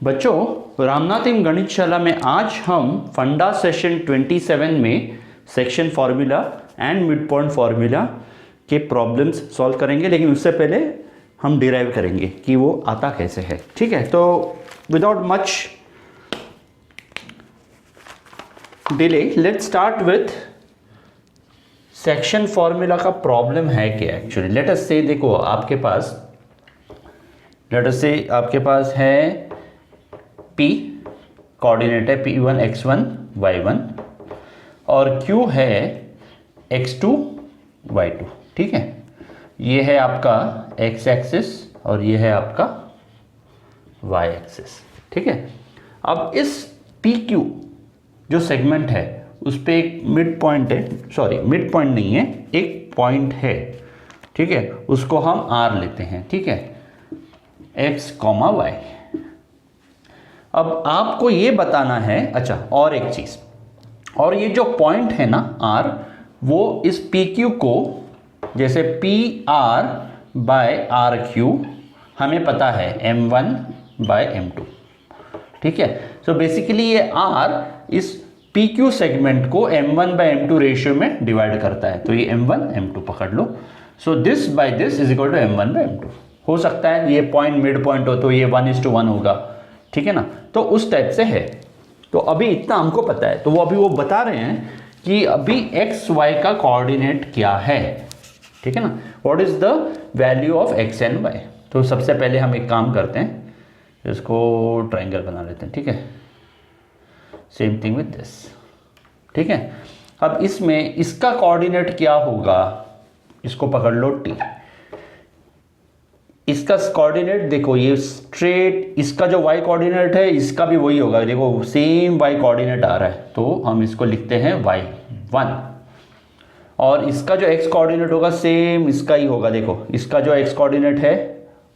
बच्चों, रामनाथिम गणितशाला में आज हम फंडा सेशन 27 में section formula and mid point formula के प्रॉब्लम्स सॉल्व करेंगे, लेकिन उससे पहले हम डिराइव करेंगे कि वो आता कैसे है। ठीक है, तो without much delay let's start with section formula का प्रॉब्लम है क्या एक्चुअली। लेट अस से देखो आपके पास है P कोऑर्डिनेट है P1 x1 y1 और Q है x2 y2। ठीक है, ये है आपका x एक्सिस और ये है आपका y एक्सिस। ठीक है, अब इस PQ जो सेगमेंट है उस पे एक मिड पॉइंट है, सॉरी मिड पॉइंट नहीं है, एक पॉइंट है। ठीक है, उसको हम R लेते हैं। ठीक है, x, y। अब आपको ये बताना है, अच्छा और एक चीज, और ये जो पॉइंट है ना R, वो इस PQ को जैसे PR बाय RQ हमें पता है M1 बाय M2। ठीक है, सो बेसिकली ये R इस PQ सेगमेंट को M1 बाय M2 रेशियो में डिवाइड करता है, तो ये M1 M2 पकड़ लो। So this by this is equal to M1 by M2। हो सकता है ये पॉइंट मिड पॉइंट हो तो ये 1:1 होगा। ठीक है ना, तो उस टाइप से है। तो अभी इतना हमको पता है, तो वो बता रहे हैं कि अभी एक्स वाई का कोऑर्डिनेट क्या है। ठीक है ना, what is the value of X and Y. तो सबसे पहले हम एक काम करते हैं, इसको ट्रायंगल बना लेते हैं। ठीक है, सेम थिंग विद दिस। ठीक है, अब इसमें इसका कोऑर्डिनेट क्या होगा, इसको पकड़ लो T। इसका कोऑर्डिनेट देखो, ये स्ट्रेट, इसका जो y कोऑर्डिनेट है इसका भी वही होगा। देखो सेम y कोऑर्डिनेट आ रहा है, तो हम इसको लिखते हैं y1। और इसका जो x कोऑर्डिनेट होगा सेम इसका ही होगा। देखो इसका जो x कोऑर्डिनेट है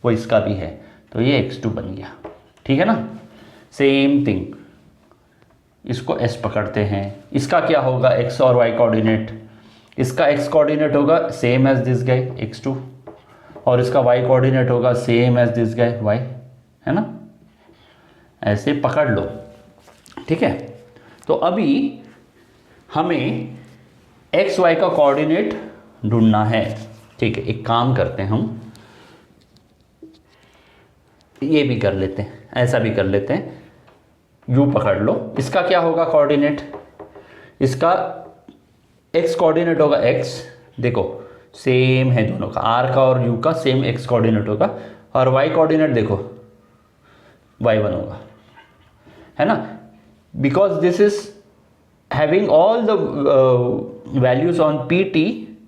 वो इसका भी है, तो ये x2 बन गया। ठीक है ना, सेम थिंग, इसको s पकड़ते हैं। इसका क्या होगा x और y कोऑर्डिनेट, इसका x कोऑर्डिनेट होगा same as this guy x2 और इसका y कोऑर्डिनेट होगा same as this guy y, है ना, ऐसे पकड़ लो। ठीक है, तो अभी हमें x y का कोऑर्डिनेट ढूंढना है। ठीक है, एक काम करते हैं, हम ये भी कर लेते हैं, ऐसा भी कर लेते हैं। u पकड़ लो, इसका क्या होगा कोऑर्डिनेट, इसका x कोऑर्डिनेट होगा x, देखो सेम है दोनों का, r का और u का सेम x कोऑर्डिनेट होगा, और y कोऑर्डिनेट देखो y1 होगा, है ना, because this is having all the values on pt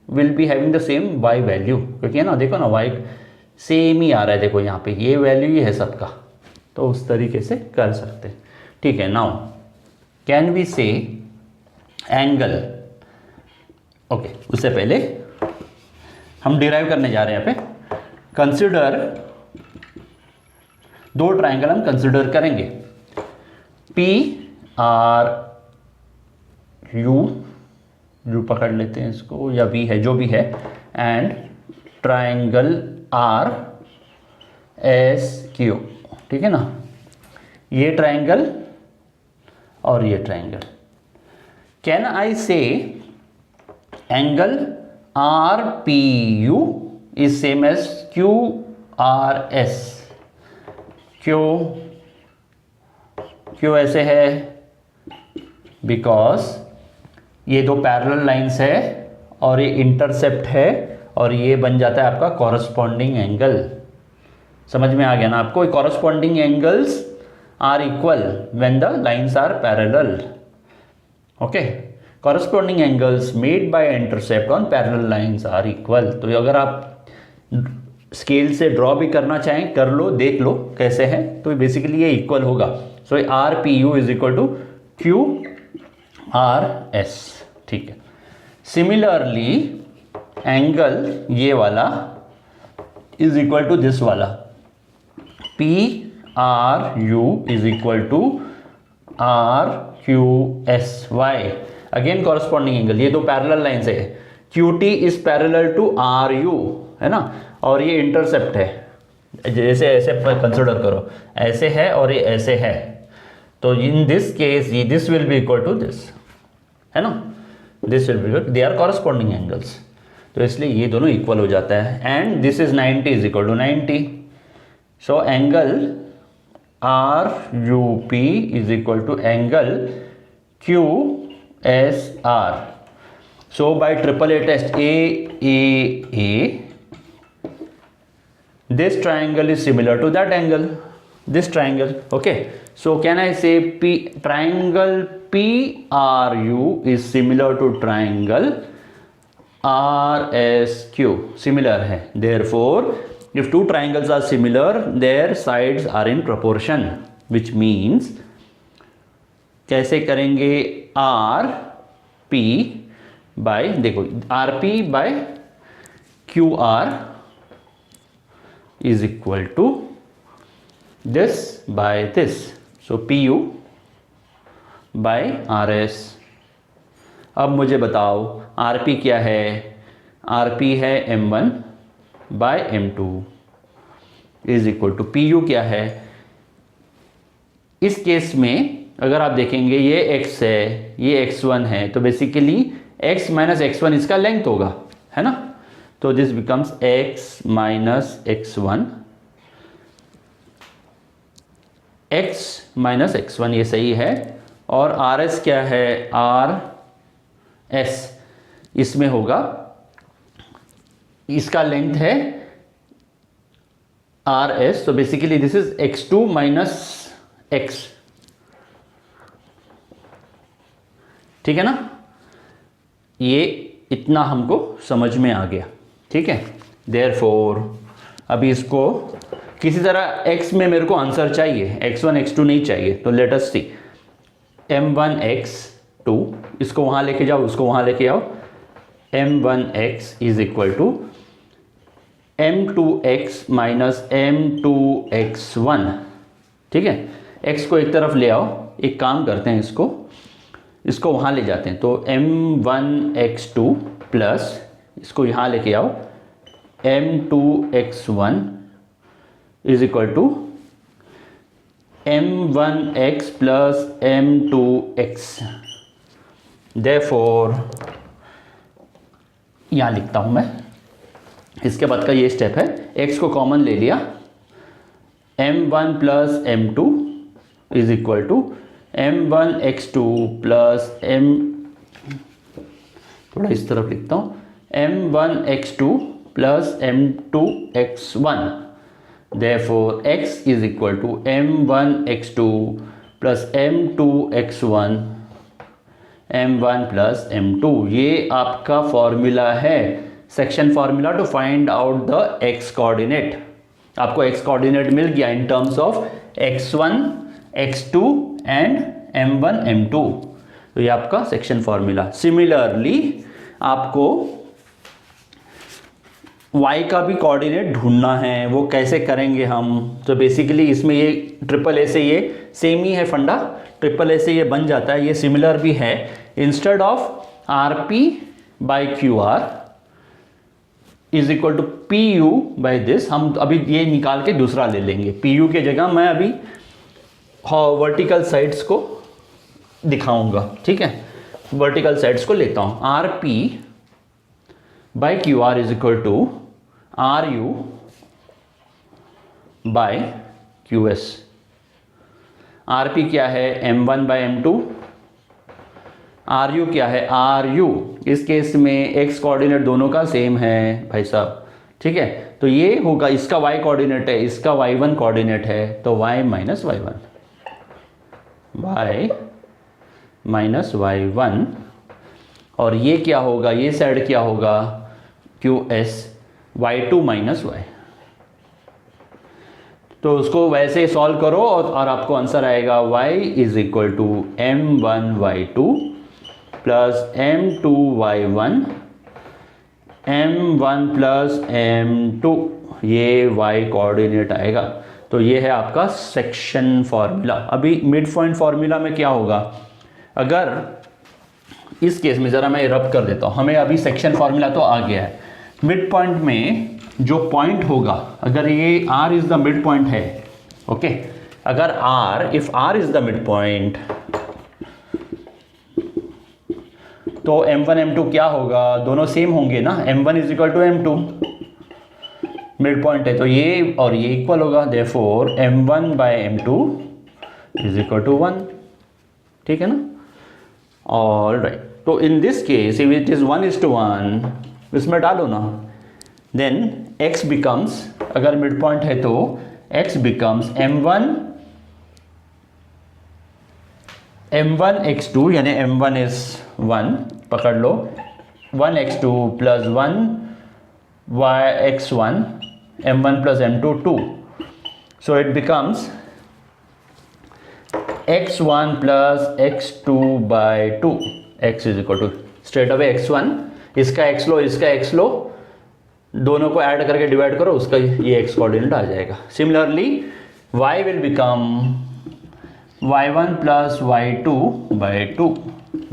will be having the same y value, क्योंकि है ना, देखो ना y सेम ही आ रहा है। देखो यहाँ पे ये वैल्यू ही है सबका, तो उस तरीके से कर सकते हैं। ठीक है, नाउ कैन वी से एंगल, ओके, उससे पहले हम डिराइव करने जा रहे हैं यहाँ पे। कंसिडर, दो ट्राइंगल हम कंसिडर करेंगे, पी आर यू पकड़ लेते हैं इसको, या वी है जो भी है, and triangle R S Q. ठीक है ना, ये ट्राइंगल और ये ट्राइंगल। कैन आई से angle RPU is same as QRS। क्यों ऐसे है, बिकॉज ये दो पैरेलल लाइंस है और ये इंटरसेप्ट है, और ये बन जाता है आपका कॉरस्पॉन्डिंग एंगल। समझ में आ गया ना आपको, corresponding angles are equal when the lines are parallel. Okay, corresponding angles made by intercept on parallel lines are equal। तो अगर आप स्केल से ड्रॉ भी करना चाहें कर लो, देख लो कैसे है, तो बेसिकली ये इक्वल होगा। So RPU is equal to QRS। ठीक है, सिमिलरली एंगल ये वाला इज इक्वल टू दिस वाला, PRU is equal to RQSY। Again corresponding angle, ये दो पैरेलल लाइंस है, QT is parallel to RU, है ना, और ये इंटरसेप्ट है, जैसे ऐसे कंसिडर करो, ऐसे है और ये ऐसे है, तो in this case this will be equal to this, है ना, this will be, they are corresponding angles, तो इसलिए ये दोनों इक्वल हो जाता है। And this is 90 is equal to 90, so angle R U P is equal to angle Q S R. So by triple A test A this triangle is similar to that angle, this triangle, okay, so can I say triangle PRU is similar to triangle RSQ, similar है, therefore if two triangles are similar their sides are in proportion, which means कैसे करेंगे, RP by, देखो RP by QR is equal to this by this, so PU by RS। अब मुझे बताओ RP क्या है, RP है M1 by M2 is equal to PU क्या है। इस केस में अगर आप देखेंगे ये x है, ये x1 है, तो बेसिकली x माइनस x1 इसका लेंथ होगा, है ना, तो this becomes x minus x1, x minus x1, ये सही है। और RS क्या है, RS इसमें होगा, इसका लेंथ है RS, तो basically this is x2 minus x, ठीक है ना, ये इतना हमको समझ में आ गया, ठीक है। देयरफॉर अभी इसको किसी तरह x में मेरे को आंसर चाहिए, x1 x2 नहीं चाहिए, तो लेट अस सी m1 x2, इसको वहाँ लेके जाओ, उसको वहाँ लेके आओ, m1x is equal to m2x minus m2x1, ठीक है। x को एक तरफ ले आओ, एक काम करते हैं, इसको वहाँ ले जाते हैं, तो m1x2 प्लस इसको यहाँ लेके आओ m2x1 is equal to m1x plus m2x। Therefore यहाँ लिखता हूँ मैं, इसके बाद का ये स्टेप है, x को कॉमन ले लिया, m1 plus m2 is equal to m1x2 plus थोड़ा इस तरफ लिखता हूँ, m1x2 plus m2x1, therefore x is equal to m1x2 plus m2x1 m1 plus m2। ये आपका फॉर्मूला है, section formula to find out the x coordinate. आपको x coordinate मिल गया in terms of x1 x2 and m1 m2, तो ये आपका section formula. Similarly आपको y का भी कोऑर्डिनेट ढूंढना है, वो कैसे करेंगे हम, तो बेसिकली इसमें ये ट्रिपल ए से ये सेम ही है फंडा, ट्रिपल ए से ये बन जाता है, ये सिमिलर भी है। Instead of RP by QR is equal to PU by this, हम अभी ये निकाल के दूसरा ले लेंगे, PU के जगह मैं अभी वर्टिकल साइड्स को दिखाऊंगा, ठीक है। वर्टिकल साइड्स को लेता हूँ, RP by QR is equal to RU by QS। RP क्या है, M1 बाई M2, RU क्या है, RU, इस केस में x कोऑर्डिनेट दोनों का सेम है भाई साहब, ठीक है, तो ये होगा, इसका y कोऑर्डिनेट है, इसका y1 कोऑर्डिनेट है, तो y minus y1, y minus y1, और ये क्या होगा, ये साइड क्या होगा, QS y2 माइनस y। तो उसको वैसे सॉल्व करो और आपको आंसर आएगा y is equal to m1 y2 plus m2 y1 m1 plus m2, ये y कोऑर्डिनेट आएगा। तो ये है आपका सेक्शन फॉर्मूला। अभी मिड पॉइंट फॉर्मूला में क्या होगा, अगर इस केस में ज़रा मैं रब कर देता हूँ, हमें अभी सेक्शन फॉर्मूला तो आ गया है, मिड पॉइंट में जो पॉइंट होगा, अगर ये R is the mid point है, ओके, अगर if R is the mid point, तो M1 M2 क्या होगा, दोनों सेम होंगे ना, M1 is equal to M2, mid point है तो ये और ये इक्वल होगा, therefore M1 by M2 is equal to 1, ठीक है ना। ऑल राइट, तो in this case if it is 1:1, इसमें डालो ना, देन x बिकम्स, अगर मिड पॉइंट है तो x बिकम्स M1 x2, यानी M1 इज 1, पकड़ लो, 1x2 plus 1x1, M1 plus M2 2, so it becomes x1 plus x2 by 2, x is equal to straight away x1, इसका x लो, इसका x लो, दोनों को ऐड करके डिवाइड करो, उसका ये x कोऑर्डिनेट आ जाएगा। Similarly y will become y1 plus y2 by 2,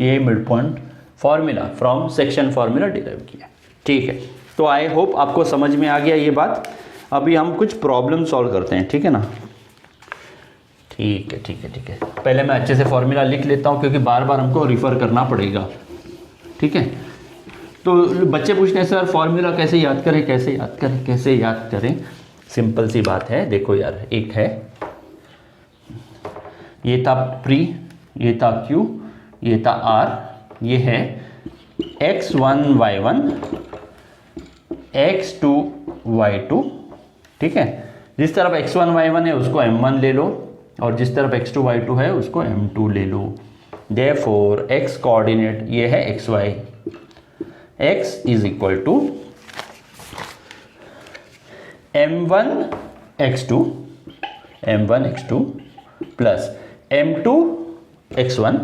ये mid point formula from section formula derive किया, ठीक है। तो आई होप आपको समझ में आ गया ये बात। अभी हम कुछ प्रॉब्लम सॉल्व करते हैं, ठीक है ना। ठीक है, पहले मैं अच्छे से फॉर्मूला लिख लेता हूँ क्योंकि बार बार हमको रिफ़र करना पड़ेगा, ठीक है। तो बच्चे पूछते हैं सर फॉर्मूला कैसे याद करें, सिंपल सी बात है, देखो यार, एक है, ये था प्री, ये था क्यू, ये था आर, ये है x1 y1 x2 y2, ठीक है। जिस तरफ x1 y1 है उसको m1 ले लो और जिस तरफ x2 y2 है उसको m2 ले लो। देयरफॉर x कोऑर्डिनेट ये है xy, x is equal to m1 x2 plus m2 x1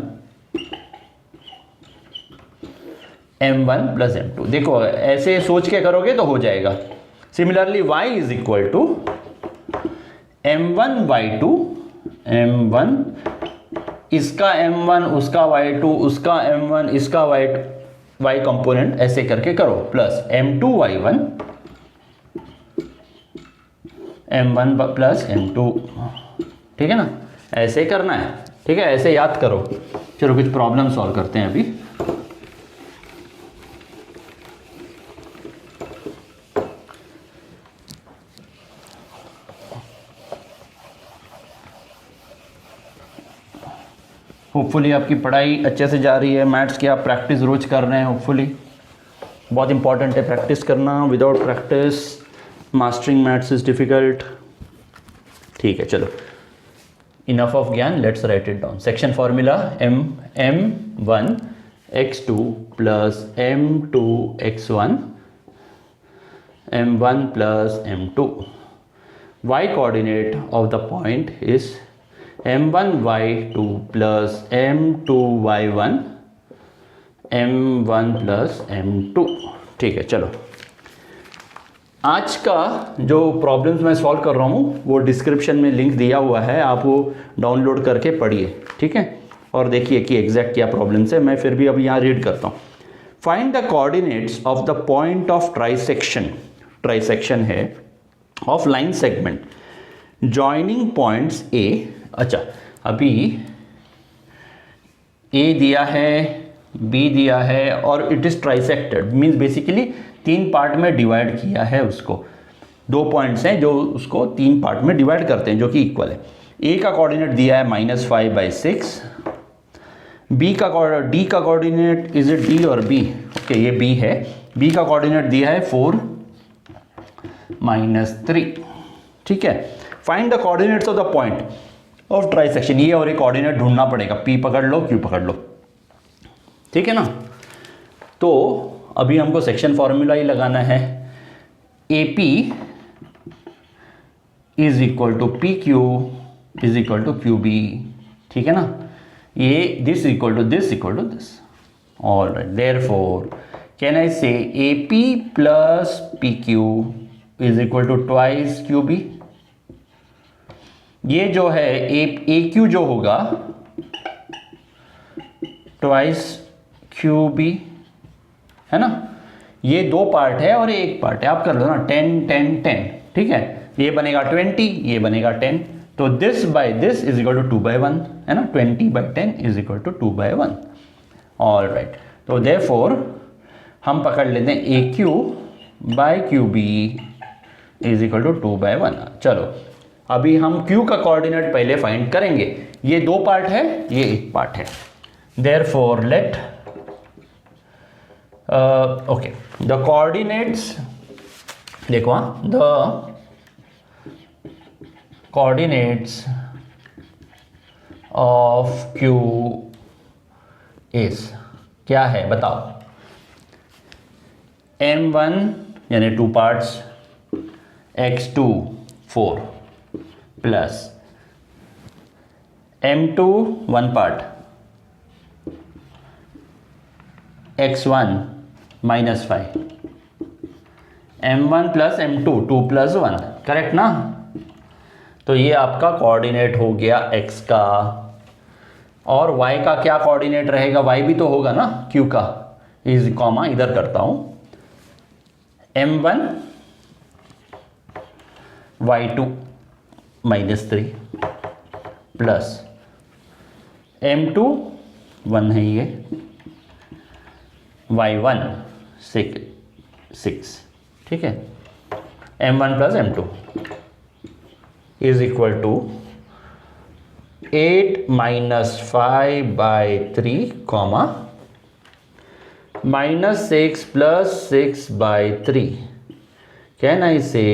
m1 plus m2। देखो ऐसे सोच के करोगे तो हो जाएगा। Similarly y is equal to m1 y2, m1 इसका m1 उसका y2 उसका m1 इसका y कंपोनेंट, ऐसे करके करो, plus m2 y1 m1 plus m2, ठीक है ना, ऐसे करना है, ठीक है, ऐसे याद करो। चलो कुछ प्रॉब्लम सॉल्व करते हैं अभी। होपफुली आपकी पढ़ाई अच्छे से जा रही है, मैथ्स की आप प्रैक्टिस रोज कर रहे हैं, होपफुली। बहुत इंपॉर्टेंट है प्रैक्टिस करना, without practice mastering maths is difficult. ठीक है, चलो इनफ ऑफ ज्ञान, let's write it down. Section formula m1 x2 plus m2 x1 m1 plus m2। y coordinate of the point is m1 y2 plus m2 y1 m1 plus m2। ठीक है, चलो आज का जो प्रॉब्लम्स मैं solve कर रहा हूँ वो डिस्क्रिप्शन में लिंक दिया हुआ है, आप वो डाउनलोड करके पढ़िए, ठीक है, और देखिए कि एग्जैक्ट क्या प्रॉब्लम्स है। मैं फिर भी अभी यहाँ रीड करता हूँ। Find the coordinates of the point of trisection है of line segment joining points A. अच्छा, अभी ए दिया है, बी दिया है और it is trisected, means basically 3 part में डिवाइड किया है उसको। 2 पॉइंट्स हैं जो उसको 3 पार्ट में डिवाइड करते हैं जो कि इक्वल है। ए का कोऑर्डिनेट दिया है -5/6, बी का डी का कोऑर्डिनेट, इज इट डी और बी? ओके, ये बी है। बी का कोऑर्डिनेट दिया है 4 -3, ठीक है। Find the coordinates of the point of trisection, ये और एक कोऑर्डिनेट ढूंढना पड़ेगा, पी पकड़ लो, क्यू पकड़ लो, ठीक है ना। तो अभी हमको सेक्शन फॉर्मूला ही लगाना है। A P is equal to P Q is equal to Q B, ठीक है ना। ये this equal to this. All right, therefore can I say A P plus P Q is equal to twice Q B. ये जो है ए Q जो होगा twice Q B, है ना। ये 2 पार्ट है और ये 1 पार्ट है, आप कर लो ना 10 10 10, ठीक है। ये बनेगा 20, ये बनेगा 10, तो this by this is equal to 2/1 है ना, 20/10 is equal to 2/1। All right, तो देयरफॉर हम पकड़ लेते हैं AQ by QB is equal to 2/1। चलो अभी हम Q का कोऑर्डिनेट पहले फाइंड करेंगे। ये 2 पार्ट है, ये 1 पार्ट है। Therefore let okay the coordinates, देखो the coordinates of Q is क्या है बताओ। M1 यानी 2 parts, x2 4 plus M2 1 part, x1 -5, M1 plus M2 2 plus 1, correct ना। तो ये आपका कोऑर्डिनेट हो गया x का, और y का क्या कोऑर्डिनेट रहेगा, y भी तो होगा ना Q का, इज कॉमा इधर करता हूं M1 y2 -3 प्लस M2 1 है ये, y1 6, ठीक है। M1 plus M2 is equal to 8 - 5/3 comma -6 + 6/3। Can I say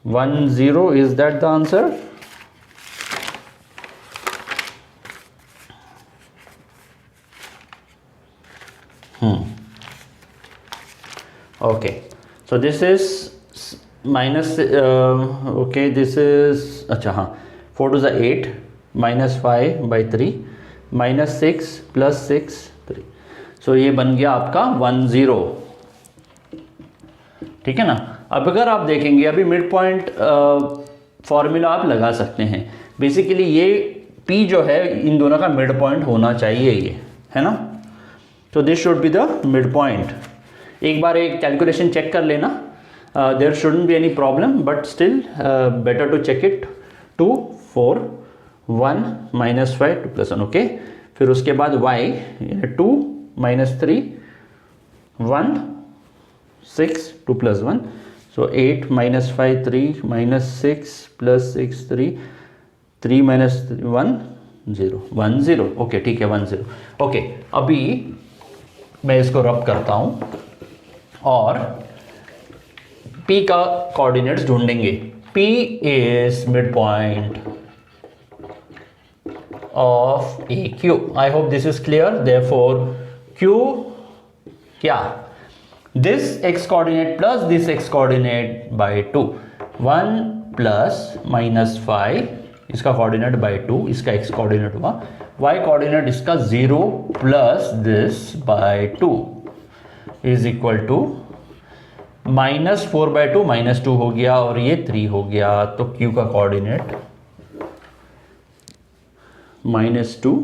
10? Is that the answer? Okay, so this is minus okay, this is अच्छा हाँ 4 to the 8 -5/3 -6 + 6 3, so ये बन गया आपका 10, ठीक है ना। अब अगर आप देखेंगे अभी मिड पॉइंट फॉर्मूला आप लगा सकते हैं। बेसिकली ये P जो है इन दोनों का मिड पॉइंट होना चाहिए, ये है ना। तो this should be the mid point. एक बार एक कैलकुलेशन चेक कर लेना, there shouldn't be any problem, but still better to check it. 2 4 1 -5 2 + 1, okay. फिर उसके बाद y 2 -3 1 6 2 + 1, so 8 - 5 3 -6 + 6 3 3 - 1 0 1 0, ओके ठीक है 1 0, ओके। अभी मैं इसको रब करता हूं और P का कोऑर्डिनेट्स ढूंढेंगे। P is mid point of AQ। I hope this is clear. Therefore Q क्या, this x coordinate plus this x coordinate by 2, 1 plus -5 इसका कोऑर्डिनेट बाय 2, इसका x कोऑर्डिनेट हुआ, y कोऑर्डिनेट इसका 0 plus this by 2 is equal to -4/2 -2 हो गया और ये 3 हो गया। तो Q का कोऑर्डिनेट -2,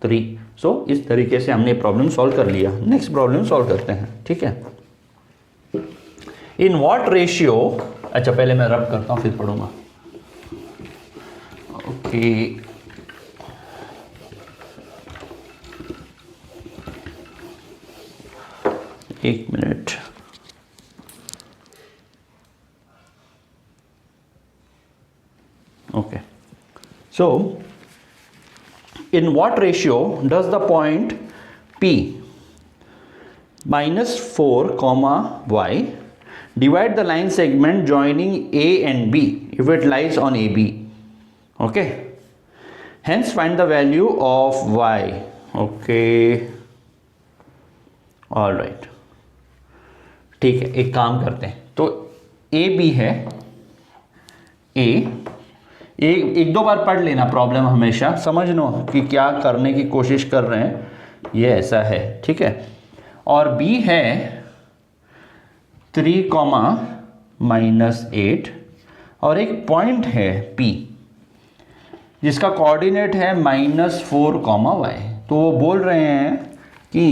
3। सो इस तरीके से हमने प्रॉब्लम सॉल्व कर लिया। नेक्स्ट प्रॉब्लम सॉल्व करते हैं, ठीक है। इन व्हाट रेशियो, अच्छा पहले मैं रब करता हूं फिर पढ़ूंगा, ओके। एक minute, okay. So in what ratio does the point P -4, y divide the line segment joining A and B if it lies on AB? Okay, hence find the value of y. Okay, all right, ठीक है। एक काम करते हैं, तो AB है, A एक 2 बार पढ़ लेना प्रॉब्लम, हमेशा समझ लो कि क्या करने की कोशिश कर रहे हैं। ये ऐसा है, ठीक है। और B है 3, -8 और एक पॉइंट है P जिसका कोऑर्डिनेट है -4, y। तो वो बोल रहे हैं कि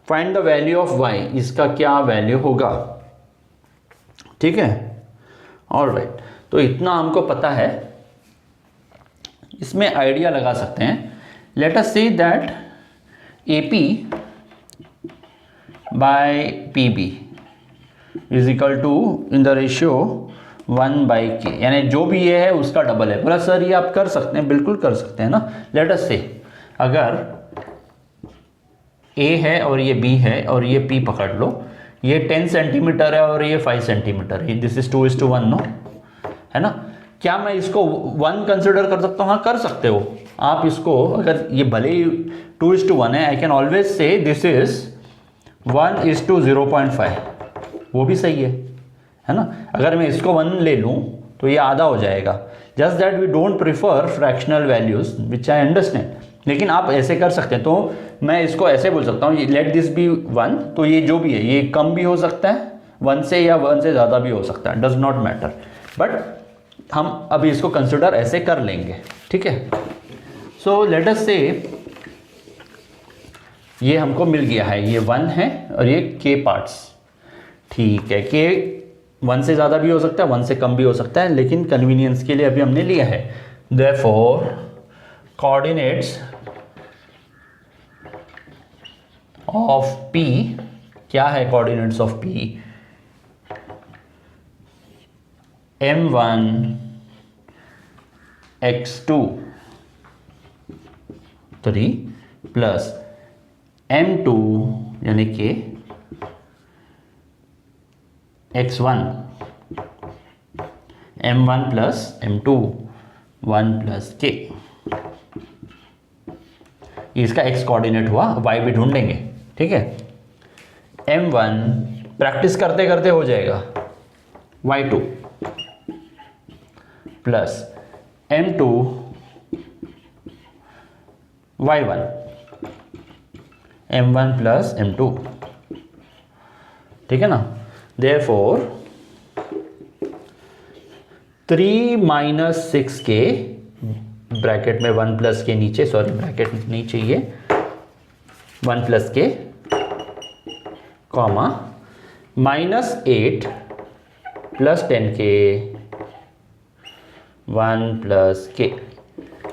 find the value of y, इसका क्या वैल्यू होगा, ठीक है। ऑलराइट, तो इतना हमको पता है, इसमें आइडिया लगा सकते हैं। Let us say that AP by PB is equal to in the ratio 1/k, यानी जो भी ये है उसका डबल है। बोला सर ये आप कर सकते हैं, बिल्कुल कर सकते हैं ना। लेट अस से अगर A है और ये B है और ये P पकड़ लो, ये 10 सेंटीमीटर है और ये 5 सेंटीमीटर है, दिस इज 2:1 नो, है ना। क्या मैं इसको 1 कंसिडर कर सकता हूँ? हाँ कर सकते हो आप इसको। अगर ये भले ही 2:1 है, I can always say this is 1:0.5, वो भी सही है ना। अगर मैं इसको 1 ले लूँ तो ये आधा हो जाएगा। Just that we don't prefer fractional values which I understand, लेकिन आप ऐसे कर सकते हैं। तो मैं इसको ऐसे बोल सकता हूँ, लेट दिस बी 1, तो ये जो भी है ये कम भी हो सकता है 1 से या 1 से ज़्यादा भी हो सकता है, डज नॉट मैटर, बट हम अभी इसको कंसिडर ऐसे कर लेंगे, ठीक है। सो लेट अस से ये हमको मिल गया है, ये 1 है और ये k पार्ट्स, ठीक है। k 1 से ज़्यादा भी हो सकता है, 1 से कम भी हो सकता है, लेकिन कन्वीनियंस के लिए अभी हमने लिया है। देयरफॉर कोऑर्डिनेट्स ऑफ P, क्या है coordinates of P? m1 x2 3 plus m2 यानी कि x1 m1 plus m2 1 plus k, इसका x कोऑर्डिनेट हुआ, y भी ढूंढेंगे, ठीक है। m1 प्रैक्टिस करते करते हो जाएगा y2 plus m2 y1 m1 plus m2, ठीक है ना। देयरफॉर 3 - 6k ब्रैकेट में 1 प्लस के नीचे, सॉरी ब्रैकेट नहीं चाहिए, 1 प्लस के कॉमा -8 प्लस 10k 1 प्लस के।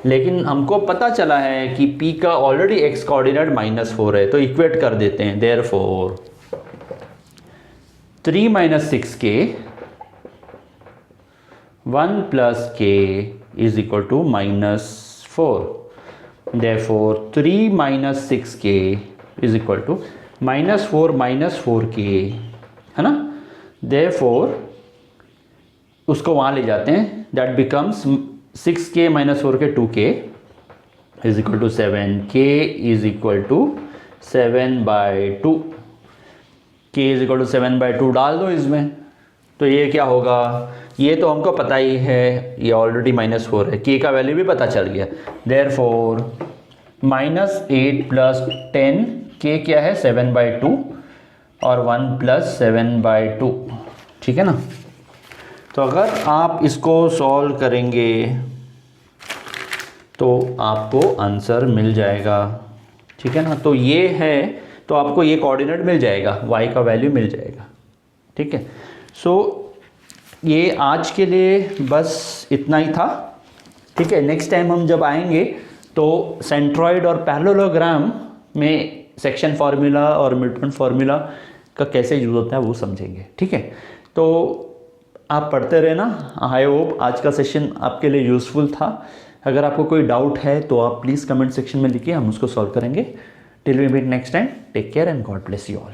लेकिन हमको पता चला है कि P का ऑलरेडी x कोऑर्डिनेट -4 है, तो इक्वेट कर देते हैं। Therefore 3 - 6k 1 plus k is equal to -4. Therefore 3 - 6k is equal to -4 - 4k, है ना। Therefore उसको वहाँ ले जाते हैं, that becomes 6k - 4k 2k is equal to 7, k is equal to 7/2, k is equal to 7/2 डाल दो इसमें, तो ये क्या होगा, ये तो हमको पता ही है, ये ऑलरेडी -4 है, k का वैल्यू भी पता चल गया। देयरफॉर -8 प्लस 10, k क्या है 7/2 और 1 प्लस 7/2, ठीक है ना। तो अगर आप इसको सॉल्व करेंगे तो आपको आंसर मिल जाएगा, ठीक है ना। तो ये है, तो आपको ये कोऑर्डिनेट मिल जाएगा, y का वैल्यू मिल जाएगा, ठीक है। सो ये आज के लिए बस इतना ही था, ठीक है। नेक्स्ट टाइम हम जब आएंगे तो सेंट्रॉइड और पैरेललोग्राम में सेक्शन फार्मूला और मिडपॉइंट फार्मूला का कैसे यूज होता है वो समझेंगे, ठीक है। तो आप पढ़ते रहना। आई होप आज का सेशन आपके लिए यूज़फुल था। अगर आपको कोई डाउट है तो आप प्लीज़ कमेंट सेक्शन में लिखिए, हम उसको सॉल्व करेंगे। Till we meet next time, take care and God bless you all.